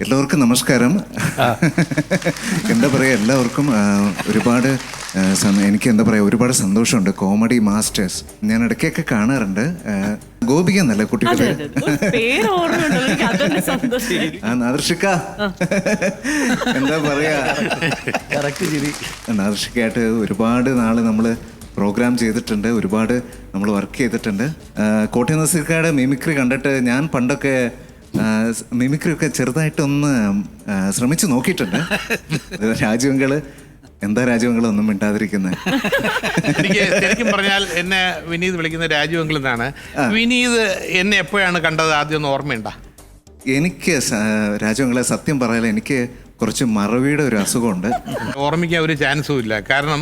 എല്ലാവർക്കും നമസ്കാരം. എന്താ പറയുക, എല്ലാവർക്കും ഒരുപാട് എനിക്ക് എന്താ പറയുക, ഒരുപാട് സന്തോഷമുണ്ട്. കോമഡി മാസ്റ്റേഴ്സ് ഞാൻ ഇടയ്ക്കൊക്കെ കാണാറുണ്ട്. ഗോപിക എന്നല്ല കുട്ടികളുടെ നാദർഷിക്ക, എന്താ പറയാ, നാദർഷിക്കായിട്ട് ഒരുപാട് നാള് നമ്മള് പ്രോഗ്രാം ചെയ്തിട്ടുണ്ട്, ഒരുപാട് നമ്മൾ വർക്ക് ചെയ്തിട്ടുണ്ട്. കോട്ടയം നസീർക്കയുടെ മിമിക്രി കണ്ടിട്ട് ഞാൻ പണ്ടൊക്കെ മിമിക്രി ഒക്കെ ചെറുതായിട്ടൊന്ന് ശ്രമിച്ചു നോക്കിയിട്ടുണ്ട്. രാജീവങ്കള് എന്താ രാജീവങ്കൾ ഒന്നും മിണ്ടാതിരിക്കുന്നത്? എനിക്ക് ശരിക്കും പറഞ്ഞാൽ എന്നെ വിനീത് വിളിക്കുന്ന രാജീവങ്കൾ എന്നാണ്. വിനീത് എന്നെ എപ്പോഴാണ് കണ്ടത് ആദ്യം ഒന്ന് ഓർമ്മയുണ്ടോ? എനിക്ക് രാജീവങ്കളെ സത്യം പറയാൻ എനിക്ക് കുറച്ച് മറവിയുടെ ഒരു അസുഖമുണ്ട്. ഓർമ്മിക്കാൻ ഒരു ചാൻസും ഇല്ല. കാരണം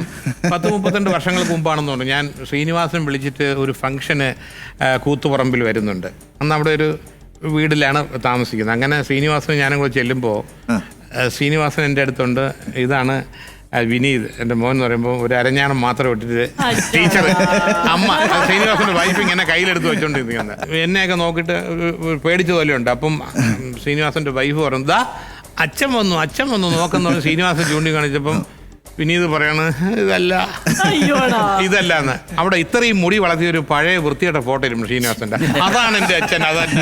10-32 വർഷങ്ങൾക്ക് മുമ്പാണെന്ന് തോന്നുന്നു ഞാൻ ശ്രീനിവാസൻ വിളിച്ചിട്ട് ഒരു ഫംഗ്ഷന് കൂത്തുപറമ്പിൽ വരുന്നുണ്ട്. അന്ന് അവിടെ ഒരു വീട്ടിലാണ് താമസിക്കുന്നത്. അങ്ങനെ ശ്രീനിവാസൻ ഞാനും കൂടെ ചെല്ലുമ്പോൾ ശ്രീനിവാസൻ എൻ്റെ അടുത്തുണ്ട്. ഇതാണ് വിനീത്, എൻ്റെ മോൻ എന്ന് പറയുമ്പോൾ ഒരു അരഞ്ഞാണം മാത്രം ഇട്ടിട്ട് ടീച്ചർ അമ്മ ശ്രീനിവാസൻ്റെ വൈഫ് ഇങ്ങനെ കയ്യിലെടുത്ത് വെച്ചോണ്ടിരിക്കുന്നത്. എന്നെയൊക്കെ നോക്കിയിട്ട് പേടിച്ച പോലെയുണ്ട്. അപ്പം ശ്രീനിവാസൻ്റെ വൈഫ് പറഞ്ഞു, ദാ അച്ഛൻ വന്നു നോക്കുന്ന ശ്രീനിവാസൻ ചൂണ്ടി കാണിച്ചപ്പം വിനീത് പറയാണ് ഇതല്ല എന്ന്. അവിടെ ഇത്രയും മുടി വളർത്തിയ ഒരു പഴയ വൃത്തിയുടെ ഫോട്ടോ ഇരും ശ്രീനിവാസന്റെ. അതാണ് എന്റെ അച്ഛൻ, അതാണ്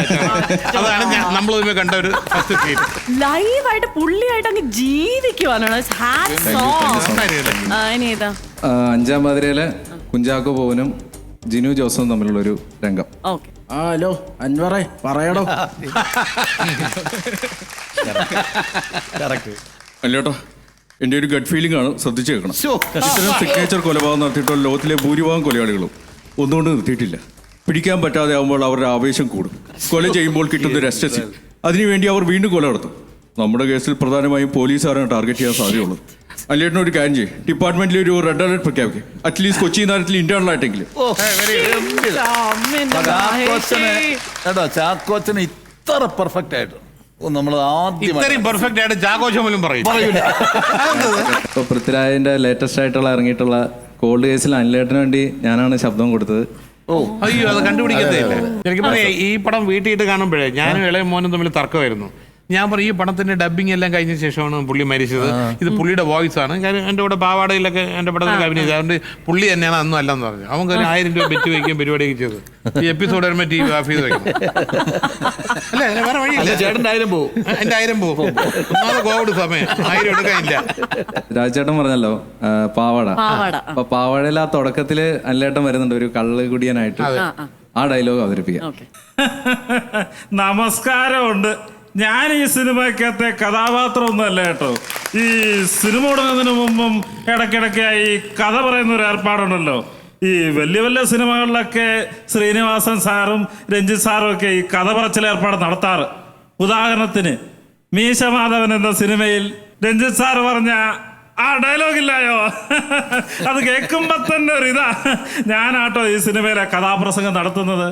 നമ്മൾ കണ്ട ഒരു ഫസ്റ്റ് സീൻ. ലൈവായിട്ട് പുള്ളിയായിട്ട് അങ്ങ് ജീവിക്കുവാനാണ്. 5-ാം പാതിരയിലെ കുഞ്ചാക്കോ ബോബനും ജിനു ജോസഫും തമ്മിലുള്ളൊരു രംഗം. ഹലോ അൻവറേ, പറയടോ. അല്ലേട്ടോ, എൻ്റെ ഒരു ഗഡ് ഫീലിംഗ് ആണ്, ശ്രദ്ധിച്ചു കേൾക്കണം. ഇത്തരം സിഗ്നേച്ചർ കൊലപാതകം നടത്തിയിട്ടുള്ള ലോകത്തിലെ ഭൂരിഭാഗം കൊലയാളികളും ഒന്നുകൊണ്ട് നിർത്തിയിട്ടില്ല. പിടിക്കാൻ പറ്റാതെ ആകുമ്പോൾ അവരുടെ ആവേശം കൂടും. കൊല ചെയ്യുമ്പോൾ കിട്ടുന്ന ഒരു എക്സ്റ്റസി, അതിനുവേണ്ടി അവർ വീണ്ടും കൊല നടത്തും. നമ്മുടെ കേസിൽ പ്രധാനമായും പോലീസുകാരാണ് ടാർഗറ്റ് ചെയ്യാൻ സാധ്യതയുള്ളത്. അല്ലേട്ടൻ ഒരു കാര്യം ചെയ്യും, ഡിപ്പാർട്ട്മെന്റിൽ ഒരു റെഡ് അലർട്ട് പ്രഖ്യാപിക്കും. അറ്റ്ലീസ്റ്റ് കൊച്ചി നഗരത്തിൽ ഇന്റേണൽ ആയിട്ടെങ്കിലും. ചാക്കോച്ചന് ഇത്ര പെർഫെക്റ്റ് ആയിട്ട് ഇപ്പൊ പൃഥ്വിരാജിന്റെ ലേറ്റസ്റ്റ് ആയിട്ടുള്ള ഇറങ്ങിയിട്ടുള്ള കോൾഡ് കേസിൽ അനിലേട്ടന് വേണ്ടി ഞാനാണ് ശബ്ദം കൊടുത്തത്. അയ്യോ, അത് കണ്ടുപിടിക്കത്തേ ഇല്ല. ശരിക്കും പറയാം, ഈ പടം വീട്ടിയിട്ട് കാണുമ്പോഴേ ഞാനും ഇളയ മോനും തമ്മിൽ തർക്കമായിരുന്നു. ഞാൻ പറയും, ഈ പടത്തിന്റെ ഡബിങ് എല്ലാം കഴിഞ്ഞ ശേഷമാണ് പുള്ളി മരിച്ചത്. ഇത് പുള്ളിയുടെ വോയിസ് ആണ്. കാര്യം എൻ്റെ കൂടെ പാവാടയിലൊക്കെ എൻ്റെ പടത്തിൽ അഭിനയിച്ചത്. അതുകൊണ്ട് പുള്ളി തന്നെയാണ് അന്നും അല്ലെന്ന് പറഞ്ഞു. അവർക്ക് ഒരു 1000 രൂപ ബെറ്റ് വയ്ക്കുകയും പരിപാടിയൊക്കെ ചെയ്തത്. ഈ എപ്പിസോഡ് വരുമ്പോൾ TV ഓഫ് ചെയ്ത് വയ്ക്കും. അല്ലേ, വേറെ വഴിയില്ല. ചേട്ടൻ്റെ 1000 പോകും, എൻ്റെ 1000 പോകും. ഒന്നാമത് കോവിഡ് സമയം 1000 എടുക്കാനില്ല. രാജേട്ടൻ പറഞ്ഞല്ലോ പാവാട. അപ്പൊ പാവാടയിൽ ആ തുടക്കത്തില് അനിലേട്ടൻ വരുന്നുണ്ട് ഒരു കള്ള് കുടിയനായിട്ട്. ആ ഡയലോഗ് അവതരിപ്പിക്കാം. നമസ്കാരമുണ്ട്. ഞാൻ ഈ സിനിമയ്ക്കകത്തെ കഥാപാത്രമൊന്നും അല്ല കേട്ടോ. ഈ സിനിമ തുടങ്ങുന്നതിന് മുമ്പും ഇടയ്ക്കിടയ്ക്കായി കഥ പറയുന്ന ഒരു ഏർപ്പാടുണ്ടല്ലോ. ഈ വലിയ വലിയ സിനിമകളിലൊക്കെ ശ്രീനിവാസൻ സാറും രഞ്ജിത്ത് സാറും ഒക്കെ ഈ കഥ പറച്ചിൽ ഏർപ്പാട് നടത്താറ്. ഉദാഹരണത്തിന് മീശമാധവൻ എന്ന സിനിമയിൽ രഞ്ജിത്ത് സാറ് പറഞ്ഞ ആ ഡയലോഗില്ലായോ, അത് കേൾക്കുമ്പോ തന്നെ ഒരു ഇതാ. ഞാനാട്ടോ ഈ സിനിമയിലെ കഥാപ്രസംഗം നടത്തുന്നത്.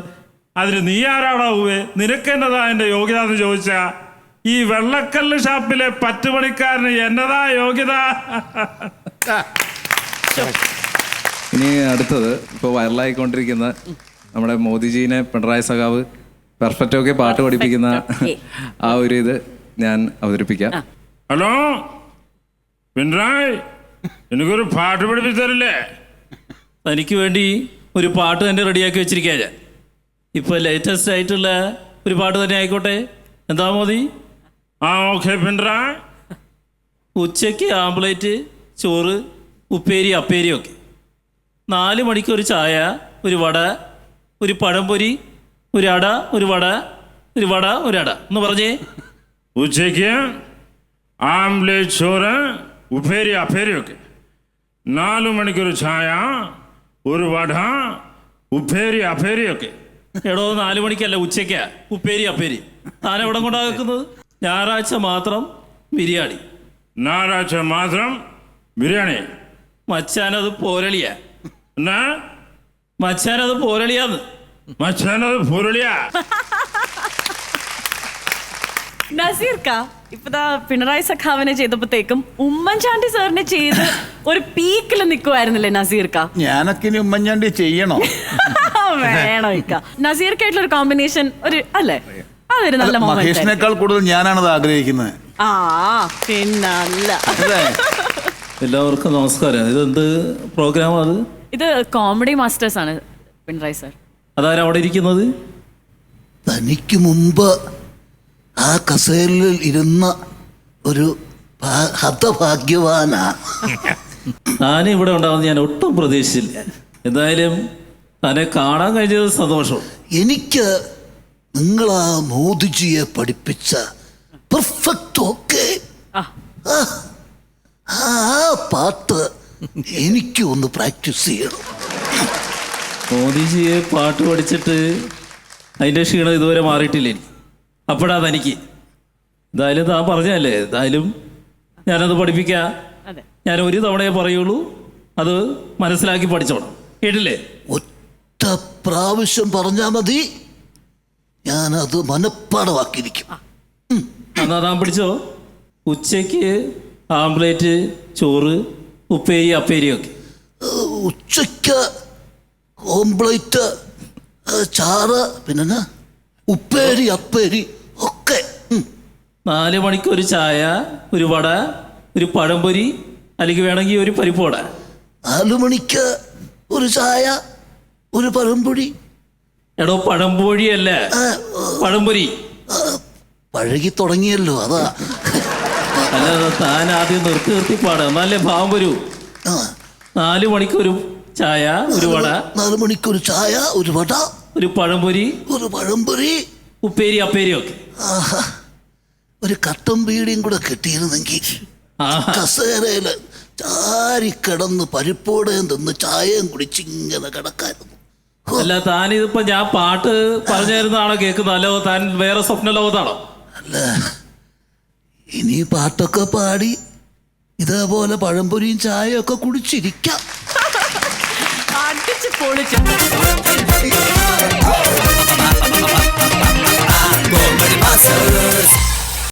അതിന് നീ ആരാടാവേ, നിനക്കെന്നതാ എൻ്റെ യോഗ്യത എന്ന് ചോദിച്ചാ ഈ വെള്ളക്കല്ല് ഷാപ്പിലെ പറ്റുപണിക്കാരന് എന്നതാ യോഗ്യത. ഇനി അടുത്തത് ഇപ്പോൾ വൈറലായിക്കൊണ്ടിരിക്കുന്ന നമ്മുടെ മോദിജീനെ പിണറായി സഖാവ് പെർഫെക്റ്റ് ഒക്കെ പാട്ട് പഠിപ്പിക്കുന്ന ആ ഒരു ഇത് ഞാൻ അവതരിപ്പിക്കാം. ഹലോ പിണറായി, എനിക്കൊരു പാട്ട് പഠിപ്പിച്ചു തരില്ലേ? തനിക്ക് വേണ്ടി ഒരു പാട്ട് തന്നെ റെഡിയാക്കി വെച്ചിരിക്കുക ഞാൻ. ഇപ്പോൾ ലേറ്റസ്റ്റ് ആയിട്ടുള്ള ഒരു പാട്ട് തന്നെ ആയിക്കോട്ടെ. എന്താ മോദി? ഓക്കെ പിണറായി. ഉച്ചയ്ക്ക് ആംപ്ലേറ്റ്, ചോറ്, ഉപ്പേരി, അപ്പേരിയൊക്കെ. 4 മണിക്ക് ഒരു ചായ, ഒരു വട, ഒരു പഴംപൊരി, ഒരു അട, ഒരു വട, ഒരു വട, ഒരു അട എന്ന് പറഞ്ഞേ. ഉച്ചയ്ക്ക് ആംപ്ലേറ്റ്, ചോറ്, ഉപ്പേരി, അപ്പേരിയൊക്കെ. 4 മണിക്കൊരു ചായ, ഒരു വട, ഉപ്പേരി, അപ്പേരിയൊക്കെ. എടോ 4 മണിക്കല്ല, ഉച്ചയ്ക്കാ ഉപ്പേരി അപ്പേരി. താൻ എവിടെ കൊണ്ടാ വെക്കുന്നത്? ഞായറാഴ്ച മാത്രം ബിരിയാണി. ഞായറാഴ്ച മാത്രം ബിരിയാണി? മച്ചാനത് പോരളിയാ. എന്നാ മച്ചാനത് പോരളിയാന്ന്. മച്ചാനത് പോരളിയാ. നസീർക്ക ഇപ്പതാ പിണറായി സഖാവിനെ ചെയ്തപ്പോഴത്തേക്കും ഉമ്മൻചാണ്ടി സാറിനെ ചെയ്ത് ഒരു പീക്കിൽ നിൽക്കുമായിരുന്നില്ലേ നസീർക്ക? ഞാനൊക്കെ ഇനി ഉമ്മൻചാണ്ടി ചെയ്യണോ? വേണം ഇക്ക. നസീർക്കായിട്ടുള്ള ഒരു കോമ്പിനേഷൻ ഒരു അല്ലേ? അതൊരു നല്ല മൊമെന്റ്. മഹേഷിനേക്കാൾ കൂടുതൽ ഞാനാണത് ആഗ്രഹിക്കുന്നത്. ആ പിന്നല്ല. അല്ലേ? എല്ലാവർക്കും നമസ്കാരം. ഇതെന്ത് പ്രോഗ്രാമാണ് അത്? ഇത് കോമഡി മാസ്റ്റേഴ്സ് ആണ് പിണറായി സാർ. അതാരാ അവിടെ ഇരിക്കുന്നത്? തനിക്ക് മുമ്പ് ആ കസേരയിൽ ഇരുന്ന ഒരു ഹതഭാഗ്യവാനാ. താനും ഇവിടെ ഉണ്ടാവുമെന്ന് ഞാൻ ഒട്ടും പ്രതീക്ഷിച്ചില്ല. എന്തായാലും തന്നെ കാണാൻ കഴിഞ്ഞത് സന്തോഷം. എനിക്ക് നിങ്ങളാ മോദിജിയെ പഠിപ്പിച്ച പെർഫെക്റ്റ് ഓക്കെ ആ. ആ പാട്ട് എനിക്ക് ഒന്ന് പ്രാക്ടീസ് ചെയ്യണം. മോദിജിയെ പാട്ട് പഠിച്ചിട്ട് അതിൻ്റെ ക്ഷീണം ഇതുവരെ മാറിയിട്ടില്ല. അപ്പോഴാ തനിക്ക്. എന്തായാലും താൻ പറഞ്ഞല്ലേ, എന്തായാലും ഞാനത് പഠിപ്പിക്കാം. അതെ. ഞാൻ ഒരു തവണയേ പറയുള്ളൂ, അത് മനസ്സിലാക്കി പഠിച്ചോണം. കേട്ടില്ലേ? ഒറ്റ പ്രാവശ്യം പറഞ്ഞാൽ മതി, ഞാനത് മനപ്പാടമാക്കിയിരിക്കും. എന്നാ താൻ പിടിച്ചോ. ഉച്ചയ്ക്ക് ആംപ്ലേറ്റ്, ചോറ്, ഉപ്പേരി, അപ്പേരിയൊക്കെ. ഉച്ചയ്ക്ക് ഓംപ്ലേറ്റ്, ചാറ്, പിന്നെ ഉപ്പേരി, അപ്പേരി ഒക്കെ. 4 മണിക്ക് ഒരു ചായ, ഒരു വട, ഒരു പഴംപൊരി, അല്ലെങ്കിൽ വേണമെങ്കിൽ ഒരു പരിപ്പ് വട. 4 മണിക്ക് ഒരു ചായ, ഒരു പഴംപൊടി. എടോ പഴംപൊഴിയല്ല, പഴംപൊരി. പഴകി തുടങ്ങിയല്ലോ, അതാ. അല്ലാതെ താൻ ആദ്യം നിർത്തി പാടുക, എന്നാലേ ഭാവം വരൂ. 4 മണിക്ക് ഒരു ചായ, ഒരു വട, 4 മണിക്ക് ഒരു ചായ, ഒരു വട, ഒരു പഴംപൊരി, ഒരു പഴംപൊരി, ഉപ്പേരി, അപ്പേരിയൊക്കെ. ആഹാ, ഒരു കട്ടൻ ബീഡിയും കൂടെ കിട്ടിയിരുന്നെങ്കിൽ കസേരയില് ചാരി കിടന്ന് പരിപ്പോടേം തിന്ന് ചായയും കുടിച്ചിങ്ങനെ കിടക്കായിരുന്നു. അല്ല, താൻ ഇതിപ്പോ ഞാൻ പാട്ട് പറഞ്ഞു തരുന്നതാണോ കേൾക്കുന്നത്, അല്ലോ താൻ വേറെ സ്വപ്ന ലോകത്താണോ? അല്ല, ഇനി പാട്ടൊക്കെ പാടി ഇതേപോലെ പഴംപൊരിയും ചായയും ഒക്കെ കുടിച്ചിരിക്കാം. അടിച്ച് പൊളിച്ചു.